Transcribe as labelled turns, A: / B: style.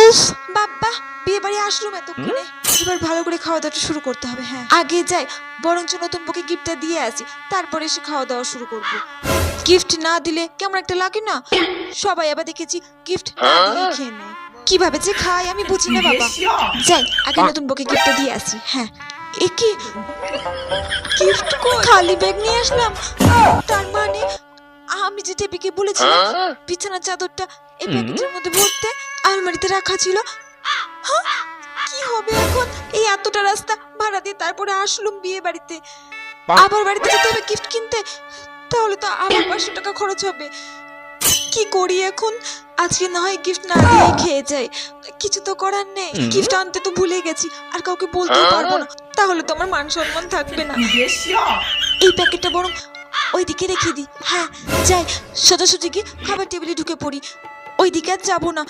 A: উফ বাবা, বিয়ে বাড়ি আসলুম এতক্ষণে, এবার ভালো করে খাওয়া দাওয়াটা শুরু করতে হবে। হ্যাঁ, আগে যাই, বরঞ্চ নতুন বউকে গিফটটা দিয়ে আসি, তারপরে এসে খাওয়া দাওয়া শুরু করব। গিফট না দিলে কেমন একটা লাগে না? সবাই আবার দেখেছি গিফট না দিয়ে খেয়ে নেয়। কিভাবে যে খাই আমি বুঝি না বাবা। যাই, আগে নতুন বউকে গিফটটা দিয়ে আসি। হ্যাঁ, এ কি গিফট? খালি ব্যাগ নিয়ে আসলাম, তার মানে আমি যে টেপিকে বলেছিলাম বিছানার চাদরটা এই প্যাকেটের মধ্যে ভরতে আলমারিতে রাখা ছিল। হ্যাঁ, কি হবে এখন? এই এতটা রাস্তা ভাড়া দিয়ে তারপরে আসলুম বিয়ে বাড়িতে, আবার বাড়িতে যেতে হবে গিফট কিনতে, তাহলে তো আবার 500 টাকা খরচ হবে। কি করি এখন? আজকে না হয় গিফট না দিয়ে খেয়ে যাই, কিছু তো করার নেই। গিফট আনতে তো ভুলে গেছি, আর কাউকে বলতেও পারবো না, তাহলে তো আমার মান সম্মান থাকবে না। এই প্যাকেটটা বরং ওইদিকে রেখে দিই। হ্যাঁ, যাই, সোজাসুজি গিয়ে খাবার টেবিলে ঢুকে পড়ি। ওইদিকে আর যাবো না।